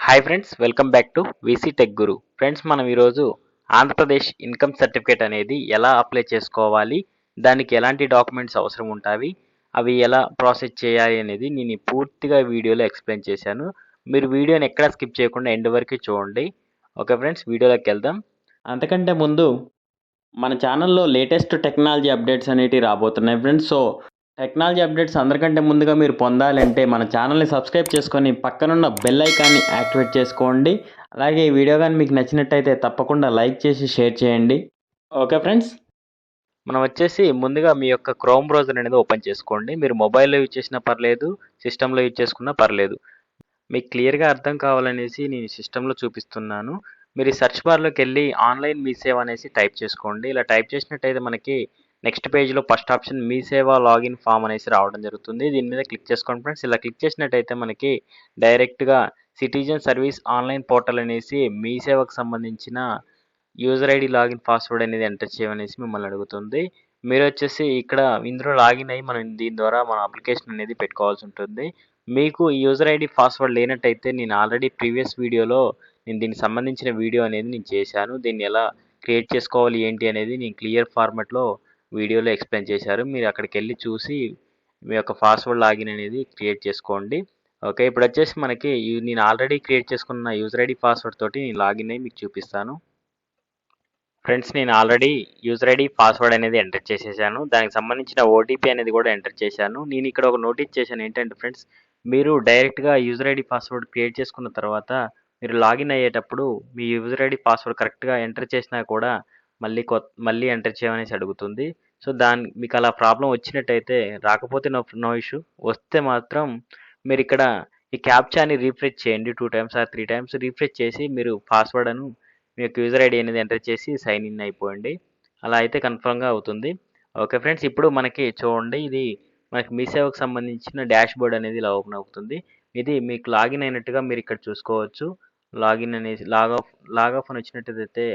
Hi friends, welcome back to VC tech Guru. Friends, మనం ఈరోజు Andhra Pradesh income certificate అనేది ఎలా అప్లై చేసుకోవాలి, దానికి ఎలాంటి డాక్యుమెంట్స్ అవసరం ఉంటాయి, అవి ఎలా ప్రాసెస్ చేయాలి అనేది నేను పూర్తిగా వీడియోలో ఎక్స్ప్లెయిన్ చేశాను. మీరు వీడియోని ఎక్కడా స్కిప్ చేయకుండా ఎండ్ వరకు చూడండి. ఓకే ఫ్రెండ్స్, వీడియోలోకి వెళ్దాం. అంతకంటే ముందు మన ఛానల్లో లేటెస్ట్ టెక్నాలజీ అప్డేట్స్ అనేటివి రాబోతున్నాయి ఫ్రెండ్స్. సో టెక్నాలజీ అప్డేట్స్ అందరికంటే ముందుగా మీరు పొందాలంటే మన ఛానల్ని సబ్స్క్రైబ్ చేసుకొని పక్కనున్న బెల్ ఐకాన్ని యాక్టివేట్ చేసుకోండి. అలాగే ఈ వీడియో కానీ మీకు నచ్చినట్టయితే తప్పకుండా లైక్ చేసి షేర్ చేయండి. ఓకే ఫ్రెండ్స్, మనం వచ్చేసి ముందుగా మీ యొక్క క్రోమ్ బ్రౌజర్ అనేది ఓపెన్ చేసుకోండి. మీరు మొబైల్లో యూజ్ చేసినా పర్లేదు, సిస్టంలో యూజ్ చేసుకున్నా పర్లేదు. మీకు క్లియర్గా అర్థం కావాలనేసి నేను సిస్టంలో చూపిస్తున్నాను. మీరు సెర్చ్ బార్లోకి వెళ్ళి ఆన్లైన్ మీ సేవ అనేసి టైప్ చేసుకోండి. ఇలా టైప్ చేసినట్టయితే మనకి నెక్స్ట్ పేజ్లో ఫస్ట్ ఆప్షన్ మీ సేవ లాగిన్ ఫామ్ అనేసి రావడం జరుగుతుంది. దీని మీద క్లిక్ చేసుకోండి ఫ్రెండ్స్. ఇలా క్లిక్ చేసినట్టయితే మనకి డైరెక్ట్గా సిటిజన్ సర్వీస్ ఆన్లైన్ పోర్టల్ అనేసి మీ సేవకు సంబంధించిన యూజర్ ఐడి లాగిన్ పాస్వర్డ్ అనేది ఎంటర్ చేయమనేసి మిమ్మల్ని అడుగుతుంది. మీరు వచ్చేసి ఇక్కడ ఇందులో లాగిన్ అయ్యి మనం దీని ద్వారా మన అప్లికేషన్ అనేది పెట్టుకోవాల్సి ఉంటుంది. మీకు ఈ యూజర్ ఐడి పాస్వర్డ్ లేనట్టయితే నేను ఆల్రెడీ ప్రీవియస్ వీడియోలో నేను దీనికి సంబంధించిన వీడియో అనేది నేను చేశాను. దీన్ని ఎలా క్రియేట్ చేసుకోవాలి ఏంటి అనేది నేను క్లియర్ ఫార్మాట్లో వీడియోలో ఎక్స్ప్లెయిన్ చేశారు. మీరు అక్కడికి వెళ్ళి చూసి మీ యొక్క పాస్వర్డ్ లాగిన్ అనేది క్రియేట్ చేసుకోండి. ఓకే, ఇప్పుడు వచ్చేసి మనకి నేను ఆల్రెడీ క్రియేట్ చేసుకున్న యూజర్ ఐడి పాస్వర్డ్ తోటి నేను లాగిన్ అయ్యి మీకు చూపిస్తాను. ఫ్రెండ్స్, నేను ఆల్రెడీ యూజర్ ఐడి పాస్వర్డ్ అనేది ఎంటర్ చేసేసాను. దానికి సంబంధించిన ఓటీపీ అనేది కూడా ఎంటర్ చేశాను. నేను ఇక్కడ ఒక నోటీస్ చేశాను ఏంటంటే ఫ్రెండ్స్, మీరు డైరెక్ట్గా యూజర్ ఐడి పాస్వర్డ్ క్రియేట్ చేసుకున్న తర్వాత మీరు లాగిన్ అయ్యేటప్పుడు మీ యూజర్ ఐడి పాస్వర్డ్ కరెక్ట్గా ఎంటర్ చేసినా కూడా మళ్ళీ ఎంటర్ చేయమనేసి అడుగుతుంది. సో మీకు అలా ప్రాబ్లం వచ్చినట్టయితే, రాకపోతే నో ఇష్యూ, వస్తే మాత్రం మీరు ఇక్కడ ఈ క్యాప్చాని రీఫ్రెష్ చేయండి. 2 టైమ్స్ ఆర్ 3 టైమ్స్ రీఫ్రెష్ చేసి మీరు పాస్వర్డ్ అను మీ యొక్క యూజర్ ఐడి అనేది ఎంటర్ చేసి సైన్ ఇన్ అయిపోండి. అలా అయితే కన్ఫర్మ్గా అవుతుంది. ఓకే ఫ్రెండ్స్, ఇప్పుడు మనకి చూడండి, ఇది మనకి మీ సేవకు సంబంధించిన డాష్ బోర్డ్ అనేది ఇలా ఓపెన్ అవుతుంది. ఇది మీకు లాగిన్ అయినట్టుగా మీరు ఇక్కడ చూసుకోవచ్చు. లాగిన్ అనేసి లాగ్ ఆఫ్ అని వచ్చినట్టయితే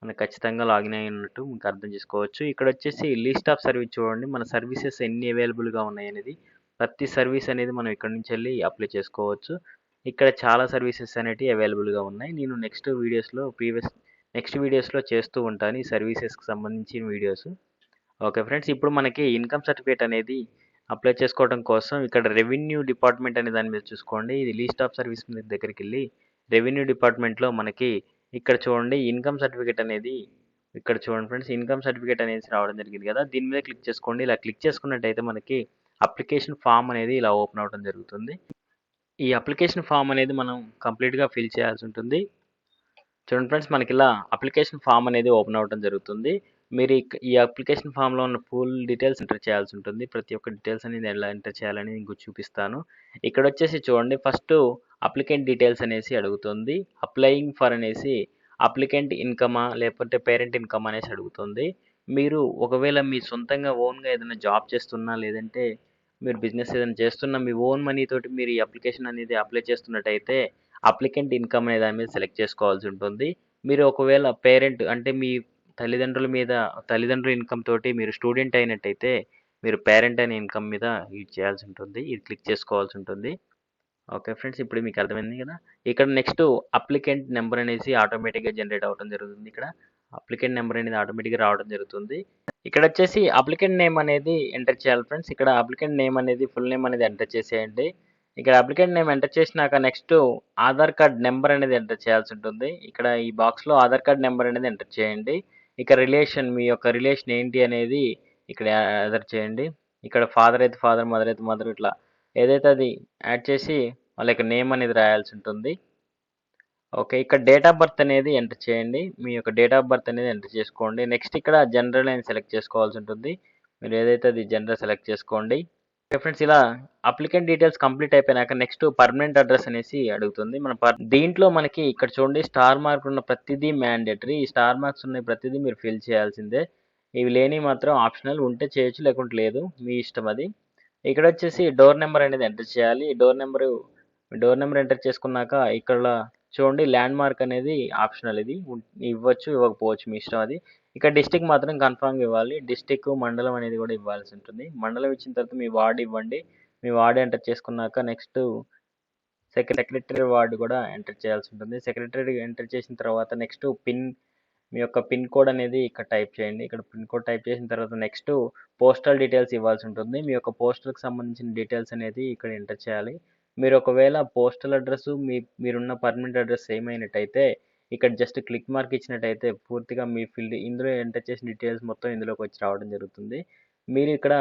మనకు ఖచ్చితంగా లాగిన్ అయినట్టు మీకు అర్థం చేసుకోవచ్చు. ఇక్కడ వచ్చేసి లిస్ట్ ఆఫ్ సర్వీస్ చూడండి, మన సర్వీసెస్ ఎన్ని అవైలబుల్గా ఉన్నాయి అనేది. ప్రతి సర్వీస్ అనేది మనం ఇక్కడ నుంచి వెళ్ళి అప్లై చేసుకోవచ్చు. ఇక్కడ చాలా సర్వీసెస్ అనేటివి అవైలబుల్గా ఉన్నాయి. నేను నెక్స్ట్ వీడియోస్లో చేస్తూ ఉంటాను ఈ సర్వీసెస్కి సంబంధించిన వీడియోస్. ఓకే ఫ్రెండ్స్, ఇప్పుడు మనకి ఇన్కమ్ సర్టిఫికేట్ అనేది అప్లై చేసుకోవడం కోసం ఇక్కడ రెవెన్యూ డిపార్ట్మెంట్ అనే దాని మీద చూసుకోండి. ఇది లిస్ట్ ఆఫ్ సర్వీస్ మీద దగ్గరికి వెళ్ళి రెవెన్యూ డిపార్ట్మెంట్లో మనకి ఇక్కడ చూడండి ఇన్కమ్ సర్టిఫికేట్ అనేది ఇక్కడ చూడండి ఫ్రెండ్స్, ఇన్కమ్ సర్టిఫికేట్ అనేది రావడం జరిగింది కదా, దీని మీద క్లిక్ చేసుకోండి. ఇలా క్లిక్ చేసుకున్నట్టయితే మనకి అప్లికేషన్ ఫామ్ అనేది ఇలా ఓపెన్ అవ్వడం జరుగుతుంది. ఈ అప్లికేషన్ ఫామ్ అనేది మనం కంప్లీట్గా ఫిల్ చేయాల్సి ఉంటుంది. చూడండి ఫ్రెండ్స్, మనకి ఇలా అప్లికేషన్ ఫామ్ అనేది ఓపెన్ అవ్వడం జరుగుతుంది. మీరు ఈ అప్లికేషన్ ఫామ్లో ఉన్న ఫుల్ డీటెయిల్స్ ఎంటర్ చేయాల్సి ఉంటుంది. ప్రతి ఒక్క డీటెయిల్స్ అనేది ఎలా ఎంటర్ చేయాలని మీకు చూపిస్తాను. ఇక్కడ వచ్చేసి చూడండి, ఫస్ట్ అప్లికెంట్ డీటెయిల్స్ అనేసి అడుగుతుంది. అప్లయింగ్ ఫర్ అనేసి అప్లికెంట్ ఇన్కమా లేకపోతే పేరెంట్ ఇన్కమ్ అనేసి అడుగుతుంది. మీరు ఒకవేళ మీ సొంతంగా ఓన్గా ఏదైనా జాబ్ చేస్తున్నా, లేదంటే మీరు బిజినెస్ ఏదైనా చేస్తున్నా, మీ ఓన్ మనీ తోటి మీరు ఈ అప్లికేషన్ అనేది అప్లై చేస్తున్నట్టయితే అప్లికెంట్ ఇన్కమ్ అనే దాని మీద సెలెక్ట్ చేసుకోవాల్సి ఉంటుంది. మీరు ఒకవేళ పేరెంట్ అంటే మీ తల్లిదండ్రుల ఇన్కమ్ తోటి మీరు స్టూడెంట్ అయినట్టయితే మీరు పేరెంట్ అనే ఇన్కమ్ మీద యూజ్ చేయాల్సి ఉంటుంది. ఇది క్లిక్ చేసుకోవాల్సి ఉంటుంది. ఓకే ఫ్రెండ్స్, ఇప్పుడు మీకు అర్థమైంది కదా. ఇక్కడ నెక్స్ట్ అప్లికెంట్ నెంబర్ అనేసి ఆటోమేటిక్గా జనరేట్ అవ్వడం జరుగుతుంది. ఇక్కడ అప్లికెంట్ నెంబర్ అనేది ఆటోమేటిక్గా రావడం జరుగుతుంది. ఇక్కడ వచ్చేసి అప్లికెంట్ నేమ్ అనేది ఎంటర్ చేయాలి ఫ్రెండ్స్. ఇక్కడ అప్లికెంట్ నేమ్ అనేది ఫుల్ నేమ్ అనేది ఎంటర్ చేసేయండి. ఇక్కడ అప్లికెంట్ నేమ్ ఎంటర్ చేసినాక నెక్స్ట్ ఆధార్ కార్డ్ నెంబర్ అనేది ఎంటర్ చేయాల్సి ఉంటుంది. ఇక్కడ ఈ బాక్స్లో ఆధార్ కార్డ్ నెంబర్ అనేది ఎంటర్ చేయండి. ఇక మీ యొక్క రిలేషన్ ఏంటి అనేది ఇక్కడ ఎంటర్ చేయండి. ఇక్కడ ఫాదర్ అయితే ఫాదర్, మదర్ అయితే మదర్, ఇట్లా ఏదైతే అది యాడ్ చేసి వాళ్ళ యొక్క నేమ్ అనేది రాయాల్సి ఉంటుంది. ఓకే, ఇక్కడ డేట్ ఆఫ్ బర్త్ అనేది ఎంటర్ చేయండి. మీ యొక్క డేట్ ఆఫ్ బర్త్ అనేది ఎంటర్ చేసుకోండి. నెక్స్ట్ ఇక్కడ జనరల్ అని సెలెక్ట్ చేసుకోవాల్సి ఉంటుంది. మీరు ఏదైతే అది జనరల్ సెలెక్ట్ చేసుకోండి. ఓకే ఫ్రెండ్స్, ఇలా అప్లికెంట్ డీటెయిల్స్ కంప్లీట్ అయిపోయినాక నెక్స్ట్ పర్మనెంట్ అడ్రస్ అనేసి అడుగుతుంది. దీంట్లో మనకి ఇక్కడ చూడండి స్టార్ మార్క్ ఉన్న ప్రతిదీ మ్యాండేటరీ. ఈ స్టార్ మార్క్స్ ఉన్న ప్రతిదీ మీరు ఫిల్ చేయాల్సిందే. ఇవి లేని మాత్రం ఆప్షనల్, ఉంటే చేయొచ్చు లేకుంటే లేదు, మీ ఇష్టం అది. ఇక్కడ వచ్చేసి డోర్ నెంబర్ అనేది ఎంటర్ చేయాలి. డోర్ నెంబర్ ఎంటర్ చేసుకున్నాక ఇక్కడ చూడండి ల్యాండ్ మార్క్ అనేది ఆప్షనల్, ఇది ఇవ్వచ్చు ఇవ్వకపోవచ్చు మీ ఇష్టం అది. ఇక్కడ డిస్టిక్ మాత్రం కన్ఫామ్గా ఇవ్వాలి. డిస్టిక్ మండలం అనేది కూడా ఇవ్వాల్సి ఉంటుంది. మండలం ఇచ్చిన తర్వాత మీ వార్డు ఇవ్వండి. మీ వార్డు ఎంటర్ చేసుకున్నాక నెక్స్ట్ సెక్రటరీ వార్డ్ కూడా ఎంటర్ చేయాల్సి ఉంటుంది. సెక్రటరీ ఎంటర్ చేసిన తర్వాత నెక్స్ట్ మీ యొక్క పిన్ కోడ్ అనేది ఇక్కడ టైప్ చేయండి. ఇక్కడ పిన్ కోడ్ టైప్ చేసిన తర్వాత నెక్స్ట్ పోస్టల్ డీటెయిల్స్ ఇవ్వాల్సి ఉంటుంది. మీ యొక్క పోస్టల్కి సంబంధించిన డీటెయిల్స్ అనేది ఇక్కడ ఎంటర్ చేయాలి. మీరు ఒకవేళ పోస్టల్ అడ్రస్ మీరున్న పర్మనెంట్ అడ్రస్ సేమ్ అయినట్టయితే ఇక్కడ జస్ట్ క్లిక్ మార్క్ ఇచ్చినట్టయితే పూర్తిగా మీ ఇందులో ఎంటర్ చేసిన డీటెయిల్స్ మొత్తం ఇందులోకి వచ్చి రావడం జరుగుతుంది. మీరు ఇక్కడ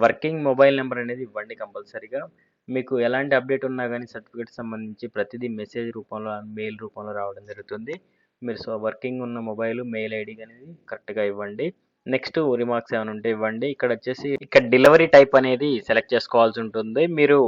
వర్కింగ్ మొబైల్ నెంబర్ అనేది ఇవ్వండి కంపల్సరీగా. మీకు ఎలాంటి అప్డేట్ ఉన్నా కానీ సర్టిఫికేట్ సంబంధించి ప్రతిదీ మెసేజ్ రూపంలో మెయిల్ రూపంలో రావడం జరుగుతుంది. మీరు వర్కింగ్ ఉన్న మొబైల్ మెయిల్ ఐడి అనేది కరెక్ట్గా ఇవ్వండి. నెక్స్ట్ రిమార్క్స్ ఏమైనా ఉంటే ఇవ్వండి. ఇక్కడ డెలివరీ టైప్ అనేది సెలెక్ట్ చేసుకోవాల్సి ఉంటుంది. మీరు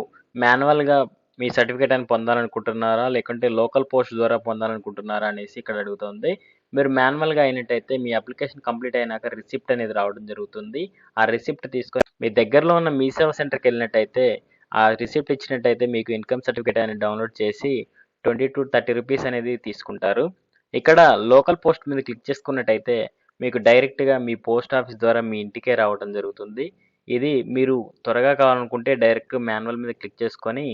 మాన్యువల్గా మీ సర్టిఫికేట్ అని పొందాలనుకుంటున్నారా, లేకుంటే లోకల్ పోస్ట్ ద్వారా పొందాలనుకుంటున్నారా అనేసి ఇక్కడ అడుగుతుంది. మీరు మాన్యువల్గా అయినట్టయితే మీ అప్లికేషన్ కంప్లీట్ అయినాక రిసిప్ట్ అనేది రావడం జరుగుతుంది. ఆ రిసిప్ట్ తీసుకొని మీ దగ్గరలో ఉన్న మీ సేవా సెంటర్కి వెళ్ళినట్టయితే ఆ రిసిప్ట్ ఇచ్చినట్టయితే మీకు ఇన్కమ్ సర్టిఫికేట్ అనేది డౌన్లోడ్ చేసి 20 to 30 రూపీస్ అనేది తీసుకుంటారు. ఇక్కడ లోకల్ పోస్ట్ మీద క్లిక్ చేసుకున్నట్టయితే మీకు డైరెక్ట్గా మీ పోస్ట్ ఆఫీస్ ద్వారా మీ ఇంటికే రావడం జరుగుతుంది. ఇది మీరు త్వరగా కావాలనుకుంటే డైరెక్ట్ మాన్యువల్ మీద క్లిక్ చేసుకొని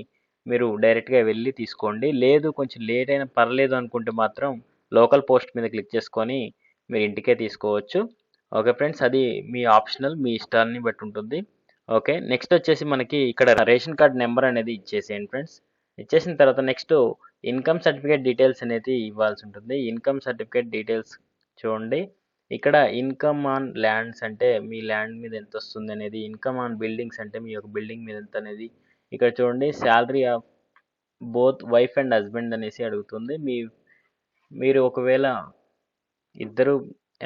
మీరు డైరెక్ట్గా వెళ్ళి తీసుకోండి. లేదు కొంచెం లేట్ అయినా పర్లేదు అనుకుంటే మాత్రం లోకల్ పోస్ట్ మీద క్లిక్ చేసుకొని మీరు ఇంటికే తీసుకోవచ్చు. ఓకే ఫ్రెండ్స్, అది మీ ఆప్షనల్, మీ ఇష్టాన్ని బట్టి ఉంటుంది. ఓకే, నెక్స్ట్ వచ్చేసి మనకి ఇక్కడ రేషన్ కార్డ్ నెంబర్ అనేది ఇచ్చేసేయండి ఫ్రెండ్స్. ఇచ్చేసిన తర్వాత నెక్స్ట్ ఇన్కమ్ సర్టిఫికేట్ డీటెయిల్స్ అనేది ఇవ్వాల్సి ఉంటుంది. ఇన్కమ్ సర్టిఫికేట్ డీటెయిల్స్ చూడండి. ఇక్కడ ఇన్కమ్ ఆన్ ల్యాండ్స్ అంటే మీ ల్యాండ్ మీద ఎంత వస్తుంది అనేది, ఇన్కమ్ ఆన్ బిల్డింగ్స్ అంటే మీ యొక్క బిల్డింగ్ మీద ఎంత అనేది, ఇక్కడ చూడండి salary of both wife and husband అనేసి అడుగుతుంది. మీరు ఒకవేళ ఇద్దరు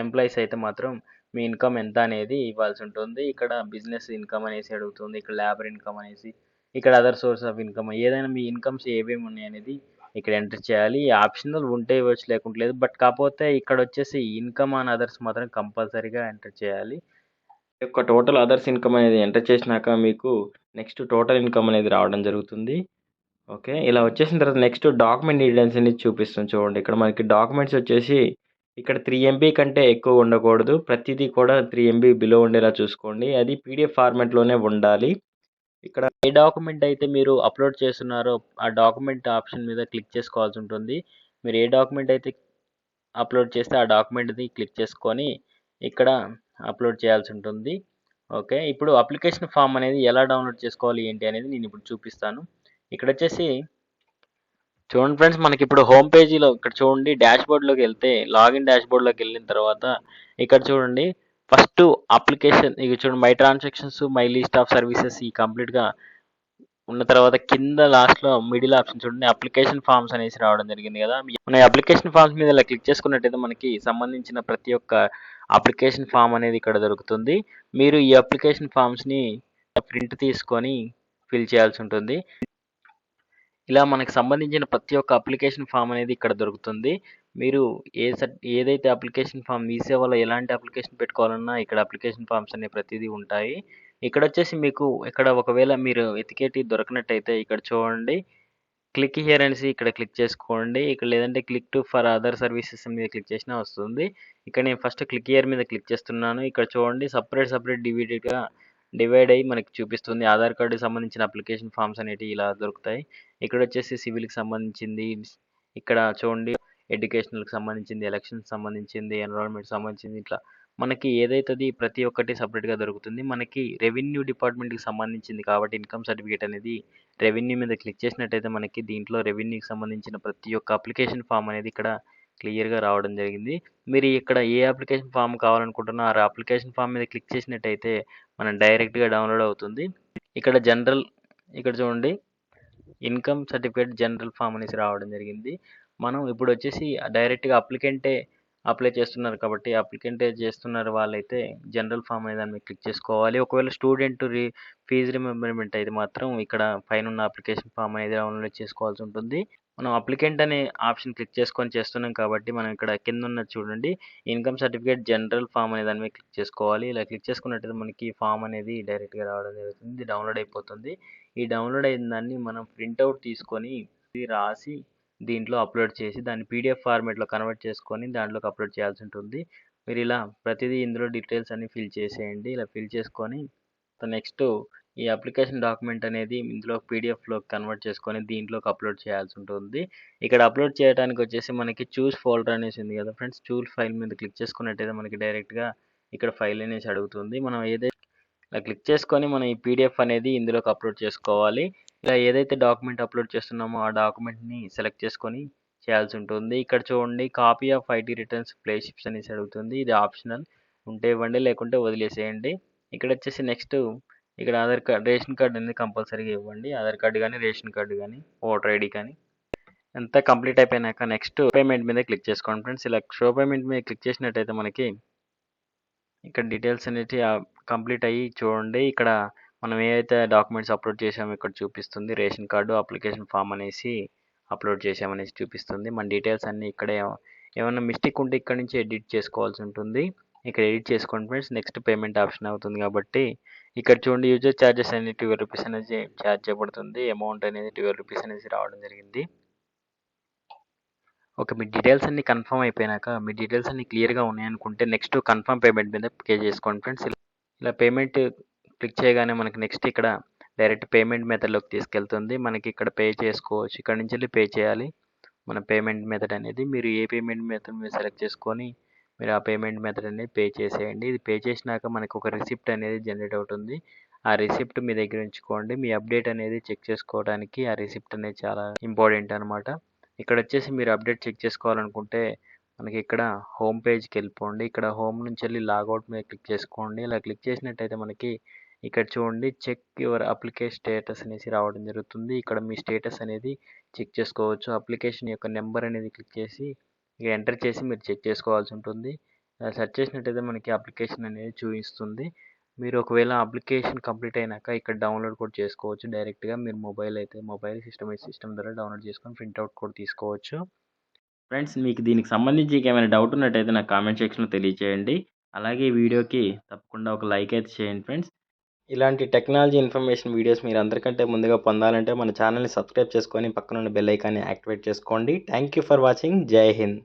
ఎంప్లాయీస్ అయితే మాత్రం మీ ఇన్కమ్ ఎంత అనేది ఇవ్వాల్సి ఉంటుంది. ఇక్కడ బిజినెస్ ఇన్కమ్ అనేసి అడుగుతుంది, ఇక్కడ లేబర్ ఇన్కమ్ అనేసి, ఇక్కడ అదర్ సోర్స్ ఆఫ్ ఇన్కమ్, ఏదైనా మీ ఇన్కమ్స్ ఏమేమి ఉన్నాయి అనేది ఇక్కడ ఎంటర్ చేయాలి. ఆప్షనల్ ఉంటే ఇవ్వచ్చు, లేకుంటే లేదు. బట్ కాకపోతే ఇక్కడ వచ్చేసి ఇన్కమ్ ఆన్ అదర్స్ మాత్రం కంపల్సరీగా ఎంటర్ చేయాలి. యొక్క టోటల్ అదర్స్ ఇన్కమ్ అనేది ఎంటర్ చేసినాక మీకు నెక్స్ట్ టోటల్ ఇన్కమ్ అనేది రావడం జరుగుతుంది. ఓకే, ఇలా వచ్చేసిన తర్వాత నెక్స్ట్ డాక్యుమెంట్ డీటెయిల్స్ అనేది చూపిస్తుంది చూడండి. ఇక్కడ మనకి డాక్యుమెంట్స్ వచ్చేసి ఇక్కడ 3 MB కంటే ఎక్కువ ఉండకూడదు. ప్రతిదీ కూడా 3 MB బిలో ఉండేలా చూసుకోండి. అది PDF ఫార్మాట్లోనే ఉండాలి. ఇక్కడ ఏ డాక్యుమెంట్ అయితే మీరు అప్లోడ్ చేస్తున్నారో ఆ డాక్యుమెంట్ ఆప్షన్ మీద క్లిక్ చేసుకోవాల్సి ఉంటుంది. మీరు ఏ డాక్యుమెంట్ అయితే అప్లోడ్ చేస్తే ఆ డాక్యుమెంట్ని క్లిక్ చేసుకొని ఇక్కడ అప్లోడ్ చేయాల్సి ఉంటుంది. ఓకే, ఇప్పుడు అప్లికేషన్ ఫామ్ అనేది ఎలా డౌన్లోడ్ చేసుకోవాలి ఏంటి అనేది నేను ఇప్పుడు చూపిస్తాను. ఇక్కడ వచ్చేసి చూడండి ఫ్రెండ్స్, మనకి ఇప్పుడు హోమ్ పేజీలో ఇక్కడ చూడండి, డాష్ బోర్డ్లోకి వెళ్తే లాగిన్ డాష్ బోర్డ్లోకి వెళ్ళిన తర్వాత ఇక్కడ చూడండి ఫస్ట్ అప్లికేషన్, ఇక చూడండి my transactions, my list of services ఈ కంప్లీట్గా ఉన్న తర్వాత కింద లాస్ట్లో మిడిల్ ఆప్షన్ చూడండి అప్లికేషన్ ఫామ్స్ అనేసి రావడం జరిగింది కదా. మన అప్లికేషన్ ఫామ్స్ మీద ఇలా క్లిక్ చేసుకున్నట్టయితే మనకి సంబంధించిన ప్రతి ఒక్క అప్లికేషన్ ఫామ్ అనేది ఇక్కడ దొరుకుతుంది. మీరు ఈ అప్లికేషన్ ఫామ్స్ని ప్రింట్ తీసుకొని ఫిల్ చేయాల్సి ఉంటుంది. ఇలా మనకు సంబంధించిన ప్రతి ఒక్క అప్లికేషన్ ఫామ్ అనేది ఇక్కడ దొరుకుతుంది. మీరు ఏదైతే అప్లికేషన్ ఫామ్ మీ సేవలో ఎలాంటి అప్లికేషన్ పెట్టుకోవాలన్నా ఇక్కడ అప్లికేషన్ ఫామ్స్ అనే ప్రతిదీ ఉంటాయి. ఇక్కడ వచ్చేసి మీకు ఇక్కడ ఒకవేళ మీరు వెతికేటి దొరకనట్టయితే ఇక్కడ చూడండి, క్లిక్ హియర్ అనేసి ఇక్కడ క్లిక్ చేసుకోండి. ఇక్కడ లేదంటే click to for other services మీద క్లిక్ చేసినా వస్తుంది. ఇక్కడ నేను ఫస్ట్ క్లిక్ హియర్ మీద క్లిక్ చేస్తున్నాను. ఇక్కడ చూడండి సపరేట్ డివైడ్ అయ్యి మనకి చూపిస్తుంది. ఆధార్ కార్డుకి సంబంధించిన అప్లికేషన్ ఫామ్స్ అనేటివి ఇలా దొరుకుతాయి. ఇక్కడ వచ్చేసి సివిల్కి సంబంధించింది, ఇక్కడ చూడండి ఎడ్యుకేషనల్కి సంబంధించింది, ఎలక్షన్కి సంబంధించింది, ఎన్రోల్మెంట్కి సంబంధించింది, ఇట్లా మనకి ఏదైతుంది ప్రతి ఒక్కటి సపరేట్గా దొరుకుతుంది. మనకి రెవెన్యూ డిపార్ట్మెంట్కి సంబంధించింది కాబట్టి ఇన్కమ్ సర్టిఫికేట్ అనేది రెవెన్యూ మీద క్లిక్ చేసినట్టయితే మనకి దీంట్లో రెవెన్యూకి సంబంధించిన ప్రతి ఒక్క అప్లికేషన్ ఫామ్ అనేది ఇక్కడ క్లియర్గా రావడం జరిగింది. మీరు ఇక్కడ ఏ అప్లికేషన్ ఫామ్ కావాలనుకుంటున్నారో ఆ అప్లికేషన్ ఫామ్ మీద క్లిక్ చేసినట్టయితే మనం డైరెక్ట్గా డౌన్లోడ్ అవుతుంది. ఇక్కడ చూడండి ఇన్కమ్ సర్టిఫికేట్ జనరల్ ఫామ్ అనేసి రావడం జరిగింది. మనం ఇప్పుడు వచ్చేసి డైరెక్ట్గా అప్లికెంటే అప్లై చేస్తున్నారు కాబట్టి చేస్తున్నారు వాళ్ళైతే జనరల్ ఫామ్ అనే దాన్ని క్లిక్ చేసుకోవాలి. ఒకవేళ స్టూడెంట్ ఫీజు రిమెంబర్మెంట్ అయితే మాత్రం ఇక్కడ పైన ఉన్న అప్లికేషన్ ఫామ్ అనేది డౌన్లోడ్ చేసుకోవాల్సి ఉంటుంది. మనం అప్లికెంట్ అనే ఆప్షన్ క్లిక్ చేసుకొని చేస్తున్నాం కాబట్టి మనం ఇక్కడ కింద ఉన్నది చూడండి ఇన్కమ్ సర్టిఫికేట్ జనరల్ ఫామ్ అనే దాని మీద క్లిక్ చేసుకోవాలి. ఇలా క్లిక్ చేసుకున్నట్టయితే మనకి ఫామ్ అనేది డైరెక్ట్గా రావడం జరుగుతుంది, డౌన్లోడ్ అయిపోతుంది. ఈ డౌన్లోడ్ అయిన దాన్ని మనం ప్రింట్అవుట్ తీసుకొని రాసి దీంట్లో అప్లోడ్ చేసి దాన్ని PDF ఫార్మాట్లో కన్వర్ట్ చేసుకొని దాంట్లోకి అప్లోడ్ చేయాల్సి ఉంటుంది. మీరు ఇలా ప్రతిదీ ఇందులో డీటెయిల్స్ అన్ని ఫిల్ చేసేయండి. ఇలా ఫిల్ చేసుకొని నెక్స్ట్ ఈ అప్లికేషన్ డాక్యుమెంట్ అనేది ఇందులో పీడిఎఫ్‌లోకి కన్వర్ట్ చేసుకొని దీంట్లోకి అప్‌లోడ్ చేయాల్సి ఉంటుంది. ఇక్కడ అప్‌లోడ్ చేయడానికి వచ్చేసి మనకి చూస్ ఫోల్డర్ అనేసి ఉంది కదా ఫ్రెండ్స్. చూస్ ఫైల్ మీద క్లిక్ చేసుకున్నట్టయితే మనకి డైరెక్ట్‌గా ఇక్కడ ఫైల్ అనేసి అడుగుతుంది. మనం ఇలా క్లిక్ చేసుకొని మనం ఈ పీడిఎఫ్ అనేది ఇందులోకి అప్‌లోడ్ చేసుకోవాలి. ఇలా ఏదైతే డాక్యుమెంట్ అప్‌లోడ్ చేస్తున్నామో ఆ డాక్యుమెంట్‌ని సెలెక్ట్ చేసుకొని చేయాల్సి ఉంటుంది. ఇక్కడ చూడండి copy of IT returns play ships అనేసి అడుగుతుంది. ఇది ఆప్షనల్. ఉంటే ఇవ్వండి లేకుంటే వదిలేసేయండి. ఇక్కడ వచ్చేసి నెక్స్ట్ ఇక్కడ ఆధార్ కార్డ్, రేషన్ కార్డ్ అనేది కంపల్సరీగా ఇవ్వండి. ఆధార్ కార్డ్ గానీ, రేషన్ కార్డ్ గానీ, ఓటర్ ఐడీ కానీ. అంతా కంప్లీట్ అయిపోయినాక నెక్స్ట్ పేమెంట్ మీద క్లిక్ చేసుకోండి ఫ్రెండ్స్. ఇలా షో పేమెంట్ మీద క్లిక్ చేసినట్టయితే మనకి ఇక్కడ డీటెయిల్స్ అనేవి కంప్లీట్ అయ్యి చూడండి. ఇక్కడ మనం ఏవైతే డాక్యుమెంట్స్ అప్లోడ్ చేసామో ఇక్కడ చూపిస్తుంది. రేషన్ కార్డు, అప్లికేషన్ ఫామ్ అనేసి అప్లోడ్ చేసామనేసి చూపిస్తుంది. మన డీటెయిల్స్ అన్నీ ఇక్కడే ఏమైనా మిస్టేక్ ఉంటే ఇక్కడ నుంచి ఎడిట్ చేసుకోవాల్సి ఉంటుంది. ఇక్కడ ఎడిట్ చేసుకోండి ఫ్రెండ్స్. నెక్స్ట్ పేమెంట్ ఆప్షన్ అవుతుంది కాబట్టి ఇక్కడ చూడండి యూజర్ ఛార్జెస్ అనేది 12 రూపీస్ అనేది ఛార్జ్ చేయబడుతుంది. అమౌంట్ అనేది 12 రూపీస్ అనేసి రావడం జరిగింది. ఓకే. మీ డీటెయిల్స్ అన్నీ కన్ఫర్మ్ అయిపోయినాక మీ డీటెయిల్స్ అన్నీ క్లియర్‌గా ఉన్నాయనుకుంటే నెక్స్ట్ కన్ఫర్మ్ పేమెంట్ మీద పే చేసుకోండి ఫ్రెండ్స్. ఇలా పేమెంట్ క్లిక్ చేయగానే మనకి నెక్స్ట్ ఇక్కడ డైరెక్ట్ పేమెంట్ మెథడ్‌లోకి తీసుకెళ్తుంది. మనకి ఇక్కడ పే చేసుకోవచ్చు. ఇక్కడ నుంచెల్లి పే చేయాలి. మన పేమెంట్ మెథడ్ అనేది మీరు ఏ పేమెంట్ మెథడ్ మీరు సెలెక్ట్ చేసుకొని మీరు ఆ పేమెంట్ మెథడ్ అనేది పే చేసేయండి. ఇది పే చేసినాక మనకు ఒక రిసిప్ట్ అనేది జనరేట్ అవుతుంది. ఆ రిసిప్ట్ మీ దగ్గర ఉంచుకోండి. మీ అప్డేట్ అనేది చెక్ చేసుకోవడానికి ఆ రిసిప్ట్ అనేది చాలా ఇంపార్టెంట్ అనమాట. ఇక్కడ వచ్చేసి మీరు అప్డేట్ చెక్ చేసుకోవాలనుకుంటే మనకి ఇక్కడ హోమ్ పేజ్కి వెళ్ళిపోండి. ఇక్కడ హోమ్ నుంచి వెళ్ళి లాగౌట్ మీద క్లిక్ చేసుకోండి. ఇలా క్లిక్ చేసినట్టయితే మనకి ఇక్కడ చూడండి చెక్ యువర్ అప్లికేషన్ స్టేటస్ అనేసి రావడం జరుగుతుంది. ఇక్కడ మీ స్టేటస్ అనేది చెక్ చేసుకోవచ్చు. అప్లికేషన్ యొక్క నెంబర్ అనేది క్లిక్ చేసి ఇక ఎంటర్ చేసి మీరు చెక్ చేసుకోవాల్సి ఉంటుంది. సెర్చ్ చేసినట్టయితే మనకి అప్లికేషన్ అనేది చూపిస్తుంది. మీరు ఒకవేళ అప్లికేషన్ కంప్లీట్ అయినాక ఇక్కడ డౌన్లోడ్ కూడా చేసుకోవచ్చు. డైరెక్ట్‌గా మీరు మొబైల్, సిస్టమ్ ద్వారా డౌన్లోడ్ చేసుకొని ప్రింట్‌ఔట్ కూడా తీసుకోవచ్చు. ఫ్రెండ్స్ మీకు దీనికి సంబంధించి ఇంకేమైనా డౌట్ ఉన్నట్టయితే నాకు కామెంట్ సెక్షన్‌లో తెలియచేయండి. అలాగే ఈ వీడియోకి తప్పకుండా ఒక లైక్ అయితే చేయండి ఫ్రెండ్స్. ఇలాంటి టెక్నాలజీ ఇన్ఫర్మేషన్ వీడియోస్ మీరు అందరికంటే ముందుగా పొందాలంటే మన ఛానల్‌ని సబ్స్క్రైబ్ చేసుకొని పక్కనున్న బెల్ ఐకాన్ని యాక్టివేట్ చేసుకోండి. Thank you for watching. జై హింద్.